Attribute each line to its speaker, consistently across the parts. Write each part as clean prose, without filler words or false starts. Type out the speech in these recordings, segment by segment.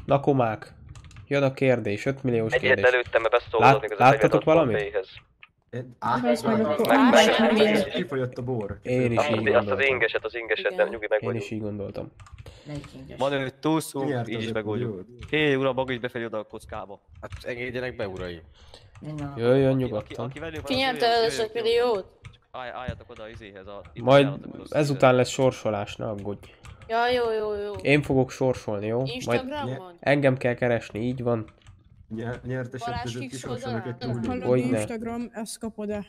Speaker 1: Na komák. Jön a kérdés, 5 milliós
Speaker 2: Egy ilyet
Speaker 1: kérdés.
Speaker 2: előttem, mert beszólódni
Speaker 1: Láttatok valamit?
Speaker 3: Kifogyott a bor.
Speaker 1: Én is így
Speaker 2: Azt
Speaker 1: gondoltam.
Speaker 2: az ingeset, nem nyugi meg
Speaker 1: Én is
Speaker 2: vagyunk.
Speaker 1: így gondoltam.
Speaker 4: Van ő túlszunk, így is megoldjuk. Hé, uram, maga is befelé oda a kockába.
Speaker 5: Hát engedjenek be, uraim.
Speaker 1: Jöjjön nyugodtan.
Speaker 6: Ki nyerte az 5 milliót?
Speaker 4: Álljatok oda az izéhez a...
Speaker 1: Majd ezután lesz sorsolás, ne aggódj.
Speaker 6: Ja, jó.
Speaker 1: Én fogok sorsolni, jó? Majd
Speaker 6: Instagramon?
Speaker 1: engem kell keresni, így van.
Speaker 3: Nyertesek között kisorsolok egy túl.
Speaker 7: Hallod, Instagram, ezt kapod-e?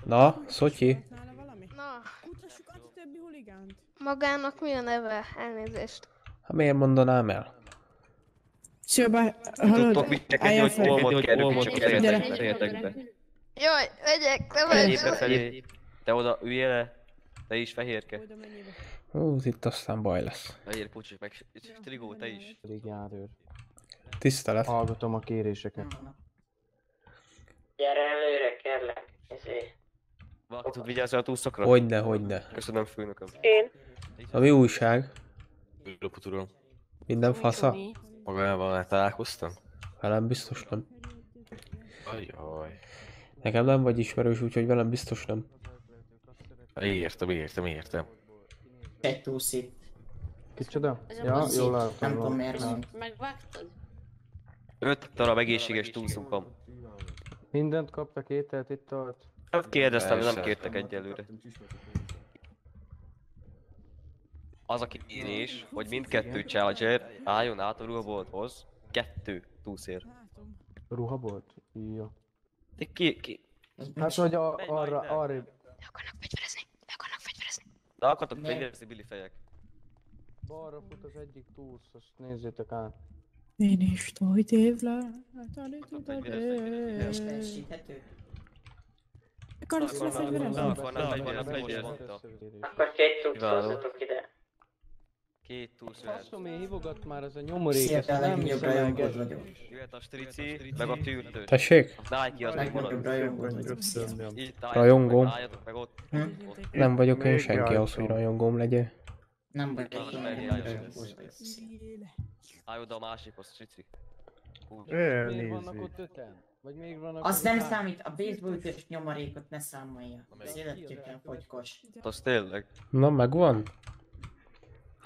Speaker 1: Na, Szotyi?
Speaker 8: Na,
Speaker 7: Kutassuk át a többi huligánt.
Speaker 8: magának mi a neve? Elnézést.
Speaker 1: Hát miért mondanám el?
Speaker 7: Szilba, hallod?
Speaker 4: Tudtok mit
Speaker 7: Állj
Speaker 4: neked, hogy
Speaker 7: fel.
Speaker 4: olmot kell, csak
Speaker 7: Gyere.
Speaker 4: fejetek be.
Speaker 8: Jaj, megyek, nem
Speaker 4: Menjél
Speaker 8: megyek.
Speaker 4: befelé. Te oda üljél le. Te is fehérke.
Speaker 1: Hú, itt aztán baj lesz.
Speaker 4: Legyél pucsis meg. Trigó, te is.
Speaker 9: Pedig járőr.
Speaker 1: Tisztelet.
Speaker 9: Hallgatom a kéréseket.
Speaker 10: Gyere előre, kérlek. Ezért.
Speaker 4: Valaki tud vigyázni a túlszakra?
Speaker 1: Hogyne.
Speaker 4: Köszönöm, főnököm.
Speaker 6: Én.
Speaker 1: A mi újság?
Speaker 5: Loput uram.
Speaker 1: Minden fasza?
Speaker 5: Magával találkoztam?
Speaker 1: Velem biztos nem.
Speaker 5: Ajaj.
Speaker 1: Nekem nem vagy ismerős, úgyhogy velem biztos nem.
Speaker 5: Értem.
Speaker 10: Egy túszit.
Speaker 9: Kicsoda?
Speaker 6: Ez a
Speaker 9: Ja,
Speaker 6: buszit.
Speaker 9: jól látom.
Speaker 10: Nem tudom miért van.
Speaker 6: Megvágtad?
Speaker 4: 5 darab egészséges túlszunk van.
Speaker 9: Mindent kaptak, ételt, italt?
Speaker 4: Nem kérdeztem,
Speaker 5: Persze.
Speaker 4: nem kértek egyelőre. Az a kérés, hogy mindkettő Charger álljon át a ruhabolthoz 2 túlszér.
Speaker 9: Ruhabolt? Jó.
Speaker 4: De ki?
Speaker 9: Hát, hogy
Speaker 4: Menj már
Speaker 9: arra,
Speaker 4: innen.
Speaker 9: arrébb.
Speaker 8: Le akarnak fegyverezni.
Speaker 4: De akartok fegyverezni, Billy fejek.
Speaker 9: Balra fut az egyik túlsz, azt nézzétek át.
Speaker 7: Én is tojtévle.
Speaker 10: Teljesíthető.
Speaker 7: Akarsz lefegyverezni?
Speaker 4: Akarnám fegyverezni, mondta.
Speaker 10: Akkor két túsz hozzatok ide.
Speaker 4: 2 túlszér.
Speaker 9: Faszom, én hívogat már ez a nyomorék,
Speaker 10: Szia,
Speaker 9: ezt
Speaker 10: te a
Speaker 9: nem
Speaker 10: legnagyobb
Speaker 9: hiszem el,
Speaker 10: rajongód
Speaker 9: Geri.
Speaker 10: vagyok.
Speaker 4: Jöhet a strici, meg a tűrtős.
Speaker 1: Tessék?
Speaker 4: A Nike az még
Speaker 10: Legnagyobb
Speaker 4: marad.
Speaker 10: rajongód vagyok.
Speaker 4: Itt
Speaker 1: Rajongóm.
Speaker 4: álljatok meg ott.
Speaker 1: Nem vagyok én
Speaker 9: Még
Speaker 1: senki
Speaker 9: rajtam.
Speaker 1: ahhoz, hogy rajongóm legyél.
Speaker 10: Nem vagyok
Speaker 4: Az
Speaker 10: én
Speaker 4: mennyi
Speaker 10: legnagyobb
Speaker 4: álljon.
Speaker 10: rajongód vagyok.
Speaker 4: Állj oda a másikhoz, strici.
Speaker 9: Miért vannak ott öten? Vagy még vannak
Speaker 10: Az
Speaker 9: ott
Speaker 10: nem
Speaker 9: öten?
Speaker 10: számít, a baseballütős nyomorékot ne számolja. Az élettőken fogykos.
Speaker 4: Az tényleg.
Speaker 1: Na, megvan?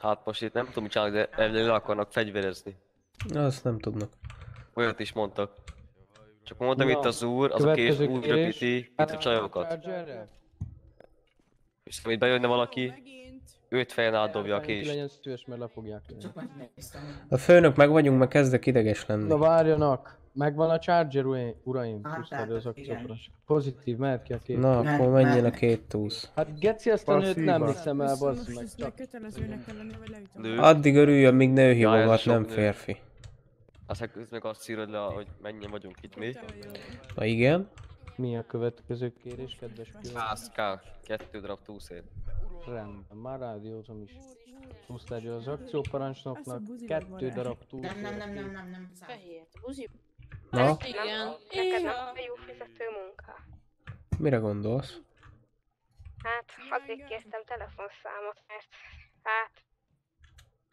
Speaker 4: Hát most itt nem tudom mit csinálni, de elő akarnak fegyverezni.
Speaker 1: Azt nem tudnak.
Speaker 4: Olyat is mondtak. Csak mondtam
Speaker 9: Na,
Speaker 4: itt az úr, az a kés
Speaker 9: következő
Speaker 4: úgy
Speaker 9: kérés.
Speaker 4: röpíti itt a csajokat.
Speaker 9: Chargerrel?
Speaker 4: És ha itt bejönne valaki, őt fejen átdobja a
Speaker 9: Ki
Speaker 4: kést.
Speaker 9: legyen szíves, mert le fogják lenni.
Speaker 10: Csak megnéztem.
Speaker 1: A főnök meg vagyunk, meg kezdek ideges lenni.
Speaker 9: Na várjanak! Megvan a Charger, uraim,
Speaker 10: Hát,
Speaker 9: tisztelő az
Speaker 10: tehát, igen.
Speaker 9: akciópras. Pozitív, mehet ki a két.
Speaker 1: Na,
Speaker 10: Mehet,
Speaker 1: akkor menjél a
Speaker 10: mehet.
Speaker 1: 2 túsz.
Speaker 9: Hát geci azt a nőt nem
Speaker 5: Passzíva.
Speaker 9: hiszem el, bassz meg.
Speaker 7: Most
Speaker 9: Csak
Speaker 7: kötelezőnek kell lenni, vagy leütöm.
Speaker 4: Nő.
Speaker 1: Addig örüljön, míg nő
Speaker 4: ez
Speaker 1: hívogat,
Speaker 4: sok
Speaker 1: nem
Speaker 4: nő.
Speaker 1: férfi.
Speaker 4: Aztán közben meg azt szírod le, hogy mennyien vagyunk itt mi.
Speaker 1: Na igen?
Speaker 9: mi a következő kérés, kedves pillanat?
Speaker 4: Hászká, 2 darab túlszér.
Speaker 9: Rendben, már rádiózom is. Pusztárja az akcióparancsnoknak, 2 darab túl.
Speaker 10: Nem számít.
Speaker 6: Fehér. Buzi.
Speaker 1: Na,
Speaker 6: Igen.
Speaker 8: Neked nem jó fizető munka.
Speaker 1: mire gondolsz?
Speaker 8: Hát, azért kértem telefonszámot, mert hát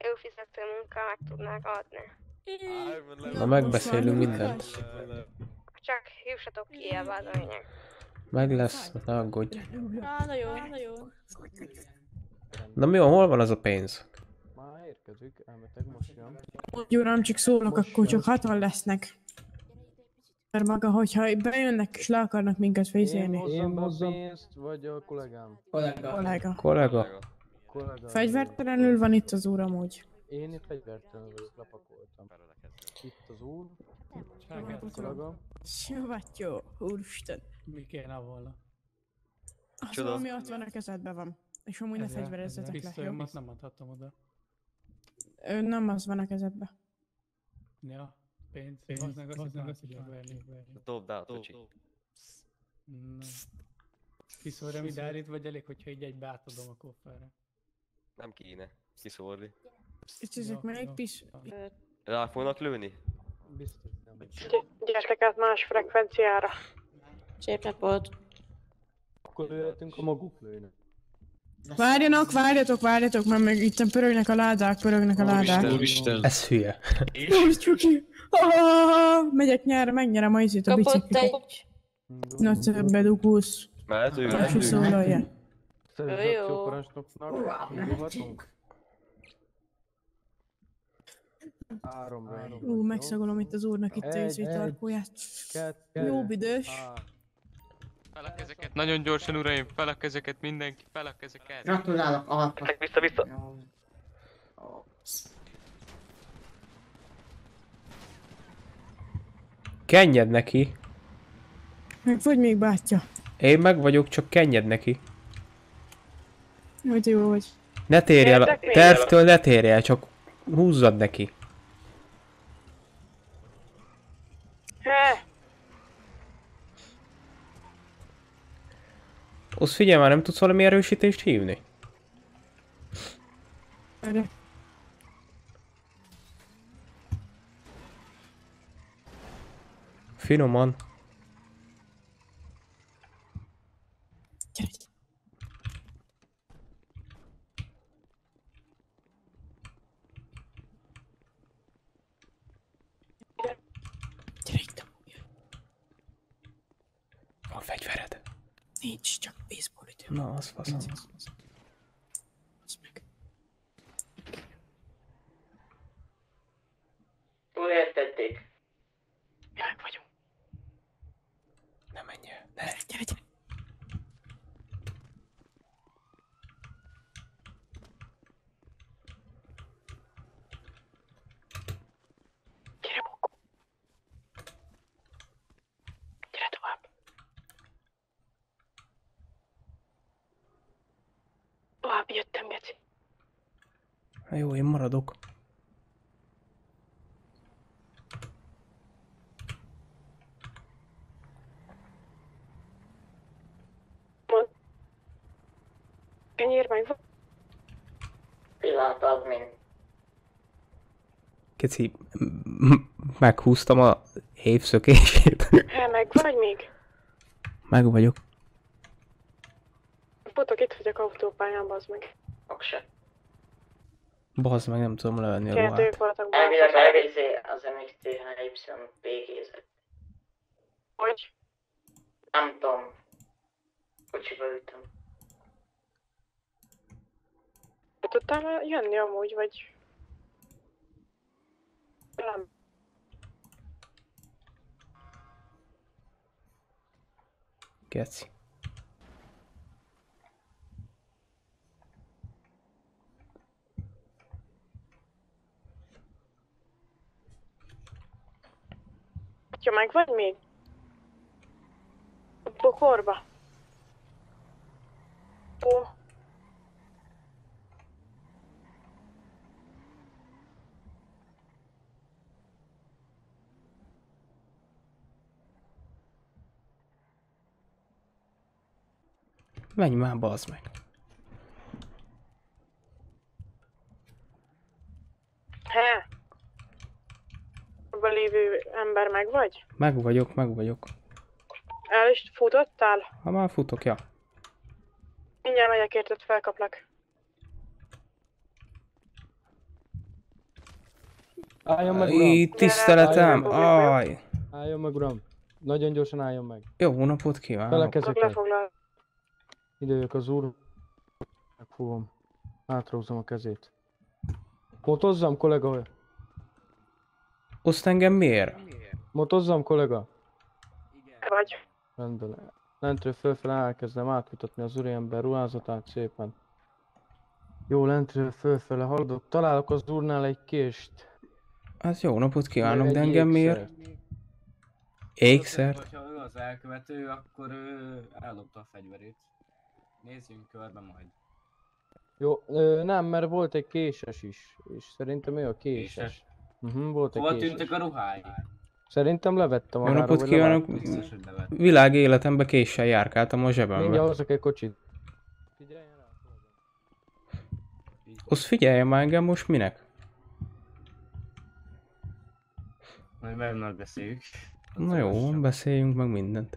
Speaker 8: jó fizető munka meg tudnák adni.
Speaker 1: Na, megbeszélünk mindent.
Speaker 8: Csak jussatok Kielbe, az a lényeg.
Speaker 1: Meg lesz, ne aggódj.
Speaker 6: Na jó.
Speaker 1: Na mi van, hol van az a pénz?
Speaker 9: Már érkezik, elmetek most jön.
Speaker 7: Úgy uram, csak szólok, akkor csak hatan lesznek. Mert maga, hogyha bejönnek és le akarnak minket
Speaker 9: Én
Speaker 7: vészélni.
Speaker 9: hozzam a pénzt, vagy a kollégám?
Speaker 7: Kollega.
Speaker 1: Kollega?
Speaker 9: Kollega.
Speaker 7: Fegyvertelenül van itt az úram úgy.
Speaker 9: Én itt fegyvertelenül lepakoltam. Itt az úr. Kollega.
Speaker 7: Jó, úristen.
Speaker 11: Mi kéne volna?
Speaker 7: Az
Speaker 4: Csoda.
Speaker 7: valami ott van a kezedben van. És amúgy ne fegyverezzetek le, jó?
Speaker 11: Pisztolyomat nem adhattam oda.
Speaker 7: Nem az van a kezedben.
Speaker 11: Ja, pénz. Hozznak azt tudja verni.
Speaker 4: Dobd át, Ocsi.
Speaker 11: Kiszórjam ide állít, vagy elég, hogyha így egybe átadom a kofferre?
Speaker 4: Nem kéne kiszórni.
Speaker 7: És ezek melyik pisz...
Speaker 4: Rá fognak lőni?
Speaker 9: Biztos nem.
Speaker 6: Gyertek át más frekvenciára. Szép napot.
Speaker 9: Akkor lőhetünk, a maguk lőnek.
Speaker 7: Várjatok, mert még itt pörögnek a ládák.
Speaker 5: Úristen.
Speaker 1: Ez hülye.
Speaker 7: Úgy csuki. Megyek nyára, megnyerem a izét a
Speaker 6: Kapott
Speaker 7: biciklit.
Speaker 6: egy...
Speaker 7: Nagy bedugulsz.
Speaker 4: Mehetünk.
Speaker 7: És szólalja.
Speaker 9: Szerint akcióparancsnoknak indulhatunk? 3-ra.
Speaker 7: Megszagolom itt az úrnak itt a izét tarkóját. Jó büdös.
Speaker 11: Fel a kezeket, nagyon gyorsan uraim, fel a kezeket mindenki, fel a kezeket.
Speaker 10: Gratulálok, alapos.
Speaker 2: Vissza.
Speaker 1: Kenjed neki.
Speaker 7: Meg vagy még bátyja.
Speaker 1: Én meg vagyok, csak kenjed neki.
Speaker 7: Hogy jó vagy.
Speaker 1: Ne térj el, tervtől ne térj el, csak húzzad neki. Azt figyelj már, nem tudsz valami erősítést hívni?
Speaker 7: Erre.
Speaker 1: Finoman.
Speaker 7: Gyere. Gyere itt.
Speaker 1: Van fegyvered?
Speaker 7: Nincs, csak baseball ütő.
Speaker 1: Na, az faszom.
Speaker 7: Az meg.
Speaker 10: Hol értették?
Speaker 7: Meg vagyunk.
Speaker 1: Ne menj el. Ne.
Speaker 7: Gyere. Gyere, Bokó. Gyere tovább. Tovább jöttem, Geci.
Speaker 1: Na jó, én maradok.
Speaker 6: Kenyér meg.
Speaker 10: Pillanat, admin.
Speaker 1: Keci, meghúztam a évszökését.
Speaker 6: Meg vagy még?
Speaker 1: Meg vagyok.
Speaker 6: Putok, itt vagyok autópályán, bazd meg.
Speaker 10: Okse.
Speaker 1: Bazd meg, nem tudom levenni a
Speaker 6: Kettők
Speaker 1: ruhát.
Speaker 6: voltak
Speaker 10: Elvileg
Speaker 6: bátor.
Speaker 10: az MXTHY végézett.
Speaker 6: Hogy?
Speaker 10: Nem tudom. Kocsiba ültem.
Speaker 6: Tudtál jönni amúgy, vagy... Nem.
Speaker 1: Geci.
Speaker 6: Atya, meg vagy még? A bokorba. Ó.
Speaker 1: Menj már, bazd meg.
Speaker 6: He? Abban lévő ember meg vagy?
Speaker 1: Meg vagyok.
Speaker 6: El is futottál?
Speaker 1: Ha már futok, ja.
Speaker 6: Mindjárt megyek érted, felkaplak.
Speaker 9: Álljon meg, uram!
Speaker 1: Tiszteletem! Aj!
Speaker 9: Álljon meg, uram! Nagyon gyorsan álljon meg.
Speaker 1: Jó napot kívánok!
Speaker 9: Fel a kezeket.
Speaker 6: Lefoglal.
Speaker 9: Ide jövök az úr. Megfogom. Átrózom a kezét. Motozzam, kollega!
Speaker 1: Oszt engem miért?
Speaker 9: Motozzam, kollega!
Speaker 6: Vagy.
Speaker 9: Rendben. Lentről fölfele elkezdem átmutatni az úriember ruházatát szépen. Jó, lentről fölfele haladok. Találok az úrnál egy kést.
Speaker 1: Hát jó napot kívánok,
Speaker 9: Egy
Speaker 1: de engem miért? Ékszert?
Speaker 12: Ha ő az elkövető, akkor ő ellopta a fegyverét. Nézzünk körbe majd.
Speaker 9: Jó, nem, mert volt egy késes is. És szerintem ő a késes. Volt egy
Speaker 12: Hova
Speaker 9: késes.
Speaker 12: tűntek a ruhái?
Speaker 9: Szerintem levette
Speaker 1: Jó
Speaker 9: magáról.
Speaker 1: napot
Speaker 9: vagy
Speaker 1: kívánok!
Speaker 12: Biztos, hogy levette.
Speaker 1: Világ életemben késsel járkáltam a
Speaker 9: Mindjárt
Speaker 1: zsebembe.
Speaker 9: hozok egy kocsit.
Speaker 1: Azt figyeljen már engem most minek?
Speaker 12: Majd velem megbeszéljük.
Speaker 1: Na jó, beszéljünk meg mindent.